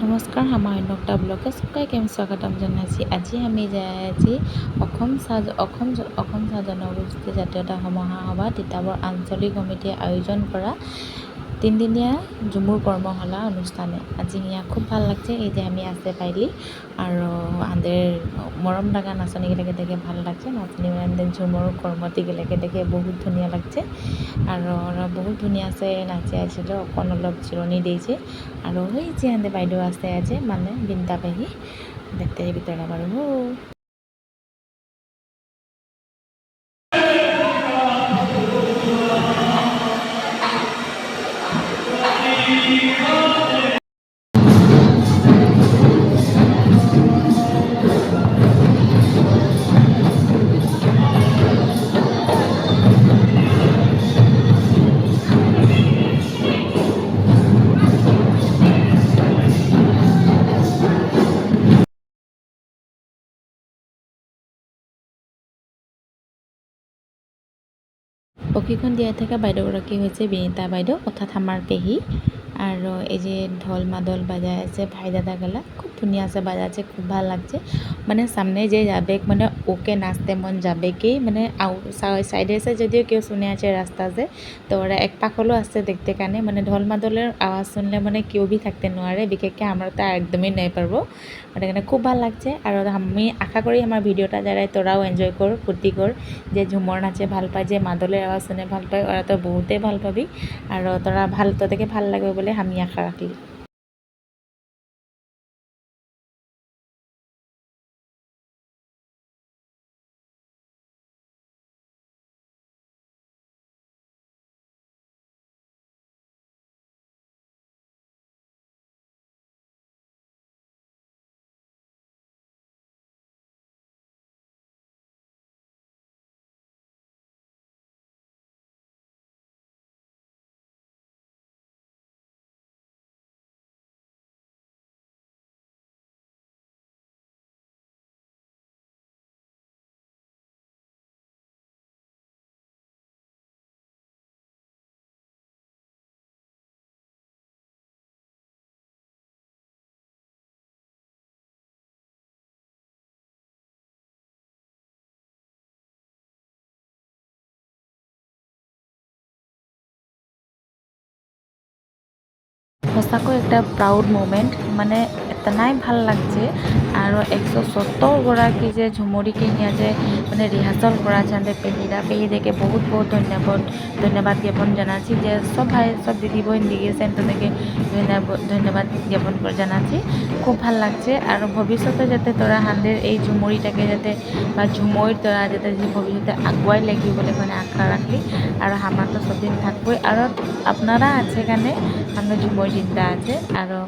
নমস্কাৰ আমাৰ নকটা ব্লগে সবাইকে আমি স্বাগতম জনাইছোঁ। আজি আমি যাই আছি অসম চাহ জনগোষ্ঠী জাতীয়তা সমাৰোহ তিতাবৰ আঞ্চলিক সমিতিয়ে আয়োজন কৰা তিনদিনীয়া ঝুমুৰ কৰ্মশালা অনুষ্ঠানে আজি হিয়া খুব ভাল লাগছে। এই যে আমি আসতে পাইলি আর আমাদের মরম লাগা নাচনীগিলাকে দেখে ভাল লাগছে। নাচনী মানে ঝুমুর কর্মতিগিলাকে দেখে বহুত ধুনিয়া লাগছে আর ওরা বহুত ধুনিয়া আছে নাচি আছিল। অকণ অলপ জিরনি দিয়েছে আর ওই যে আমাদের বাইদেউ আছে মানে বিন্তা পেহি দেখতে ভিতরে পারব। প্ৰশিক্ষণ দিয়াই থকা বাইদেউগৰাকী হৈছে বিনীতা বাইদেউ অৰ্থাৎ আমাৰ পেহী আর এই যে ঢোল মাদল বাজায় আছে ভাই দাদা গেলা খুব ধুনিয়া আছে বাজাচ্ছে খুব ভাল লাগছে। মানে সামনে যে যাবে মানে ওকে নাচতে মন যাবে কি মানে সাইডে যদিও কেউ শুনে আছে রাস্তা যে তো ওরা এক পাক হলেও আসছে দেখতে কানে মানে ঢোল মাদলের আওয়াজ শুনলে মানে কেউ ভি থাকতে নোৱাৰে বিশেষকৈ আমরা তো একদমই নাই পারবো মানে খুব ভাল লাগছে। আর আমি আশা করি আমার ভিডিওটা যারা তোরাও এনজয় কর ফুর্তি কর যে ঝুমর নাচে ভাল পায় যে মাদলের আওয়াজ শুনে ভাল পায় ওরা তো বহুতেই ভাল পাবি আর তোরা ভাল তোদেরকে ভাল লাগবে বলে আমি আশা রাখি। সঁচাকৈ একটা প্ৰাউড মোমেণ্ট মানে এতনাই ভাল লাগছে আর 170 যে ঝুমুরিকে নিয়ে যে মানে রিহার্সাল করাছে পেহিরা পেহিদেরকে বহুত বহুত ধন্যবাদ জ্ঞাপন জানাচ্ছি যে সব ভাই সব দিদি বোন দিয়েছেন তাদেরকে ধন্যবাদ জ্ঞাপন জানাচ্ছি। খুব ভাল লাগছে আর ভবিষ্যতে যাতে তোরা হাঁদের এই ঝুমুরিটাকে যাতে বা ঝুমুর তোরা যাতে ভবিষ্যতে আগুয়াই লাগি বলে মানে আশা রাখি আর আমার তো সব দিন থাকবই আর আপনারা আছে এখানে আমরা ঝুমুর চিন্তা আছে আরও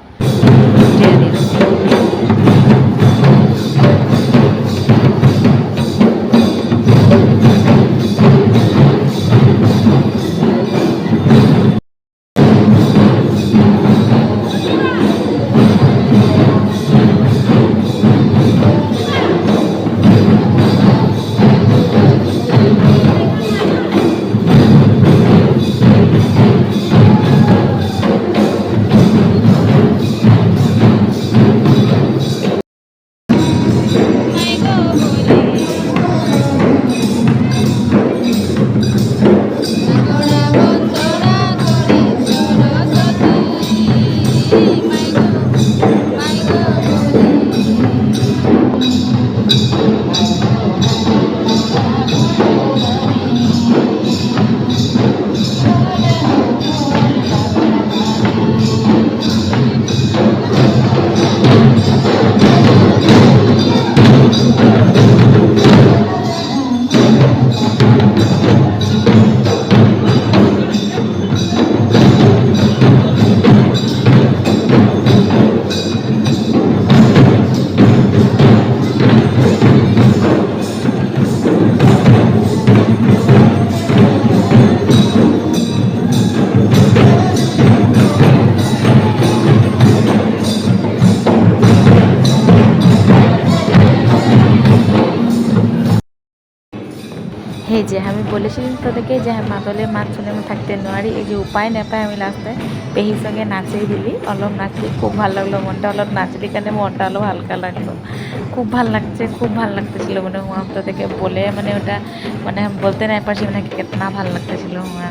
সেই যে আমি বলেছিলাম তোদেরকে যে মাদলের মাত শুনে আমি থাকতে নোৱাৰি এই যে উপায় নাপায় আমি লাষ্টে পেহীৰ সঙ্গে নাচি দিলি অলপ নাচলি খুব ভাল লাগলো মনটা অলপ নাচলি কাৰণে মনটা অলপ হালকা লাগলো খুব ভাল লাগছে খুব ভাল লাগতেছিল মানে হুয়া তোদেরকে বলে মানে ওটা মানে বলতে নাই পারছি মানে কিतना ভাল লাগতেছিল হুয়া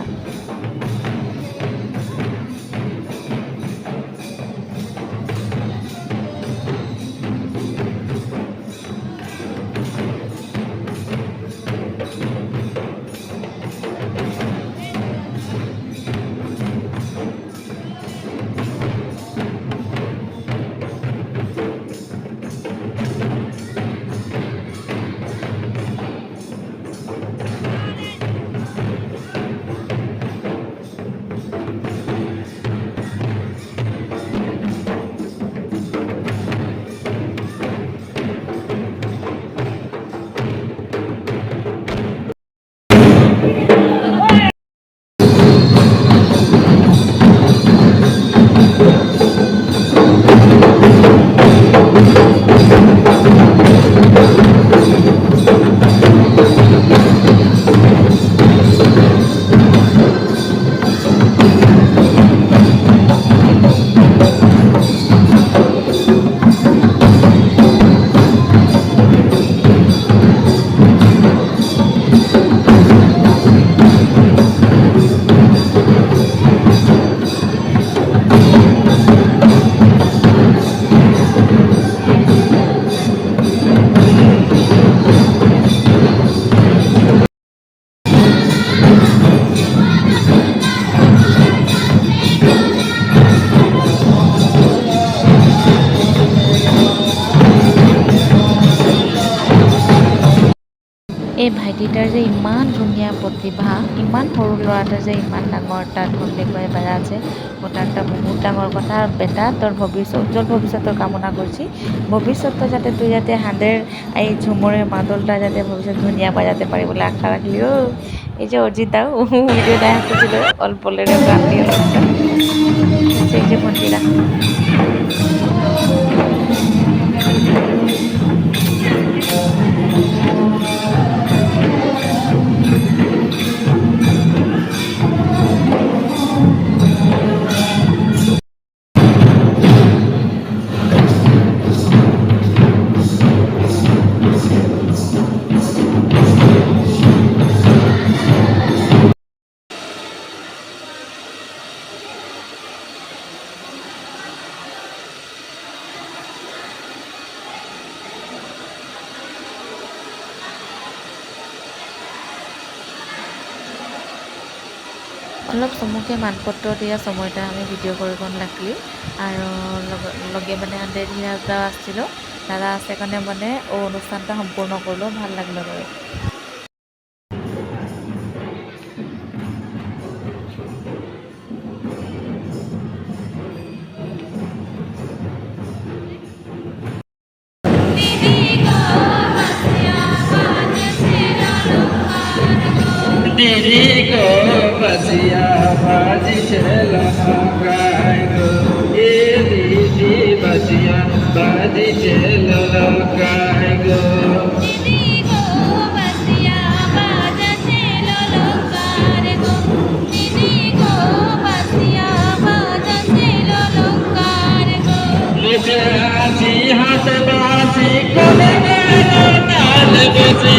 এই ভাইটিটাৰ যে ইমান ধুনীয়া প্ৰতিভা ইমান সৰু ল'ৰা এটা যে ইমান ডাঙৰ এটা ঢোল দেখুৱাই বাজাইছে ওটা একটা বহুত ডাঙৰ কথা বেটা তোর ভবিষ্যৎ উজ্জ্বল ভবিষ্যতের কামনা করছি ভবিষ্যতে যাতে তুই যাতে হাঁদের এই ঝুমুরের মাদলটা যাতে ভবিষ্যৎ ধুনিয়া বাজাতে পারি বলে আশা রাখলি ও এই যে অর্জিতাও ভিডিও দেখা করছিল অল্প লেরে গান দিয়ে লোকটা সেই যে ভন্টিরা অলপ চমুকে মানপত্ৰ দিয়া সময়টা আমি ভিডিঅ' কৰিব লাগলি আৰু লগে মানে দেৰি এটা আছিল দাদা আছে কাৰণে মানে অনুষ্ঠানটা সম্পূৰ্ণ কৰিলোঁ ভাল লাগিল বাৰু दीदी को बसिया बाजी चला गाएगो ये दीदी बसिया बाजी चला गाएगो दीदी को बसिया बाजा चलो लोकार गो दीदी को बसिया बाजा चलो लोकार गो लेके आसी हाथ बासी कोने ताल बसी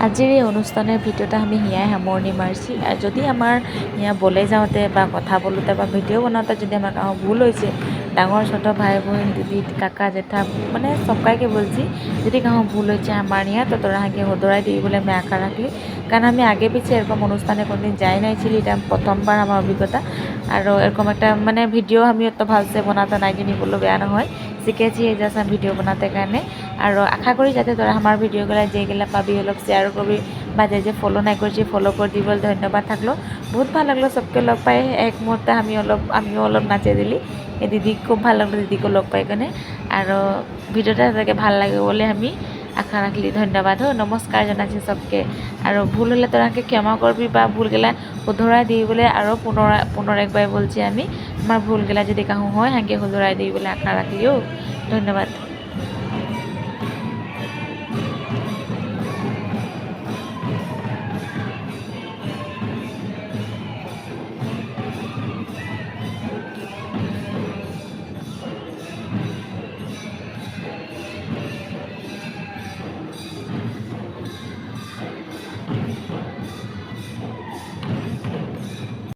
আজিৰ এই অনুষ্ঠানৰ ভিডিঅ'টা আমি হিয়াই সামৰণি মাৰিছি আৰু যদি আমাৰ হিয়া বলে যাওঁতে বা কথা বলোতে বা ভিডিঅ' বনাওঁতে যদি আমাৰ কাৰো ভুল হৈছে ডাঙর ছোটো ভাই বোন দিদি কাকা জেঠা মানে সবাইকে বলছি যদি কাহো ভুল হয়েছে আমার নিয়ে তো তোরা আগে হদরাই দিবি বলে আমি আশা রাখলি কারণ আমি আগে পিছিয়ে এরকম অনুষ্ঠানে কোনোদিন যাই নাইছিলি এটা প্রথমবার আমার অভিজ্ঞতা আর এরকম একটা মানে ভিডিও আমি অত ভালসে বানাতে নাই জানি বললো বেয়া নহয় শিখেছি এই জাস্ট ভিডিও বানাতে কাৰণে আৰু আশা করি যাতে তোরা আমার ভিডিওগুলো যেগুলা পাবি অলপ শেয়ার করবি বা যে ফলো নাই করছি ফলো করে দিব ধন্যবাদ থাকলো বহুত ভালো লাগলো সবকে লগ পাই এক মুহূর্তে আমিও অলপ নাচে দিলি এই দিদি খুব ভালো লাগলো দিদিকে লগ পাই কেনে আৰু ভিডিওটা তাকে ভাল লাগে বলে আমি আশা রাখলি ধন্যবাদ নমস্কার জানাচ্ছি সবকে আৰু ভুল হলে তোরাকে ক্ষমা করবি বা ভুলগুলা শুধরাই দিবি বলে আরও পুনর একবার বলছি আমি আমার ভুলগুলা যদি কাহু হয় হাঁকে শুধরাই দিবি বলে আশা রাখলিও ধন্যবাদ।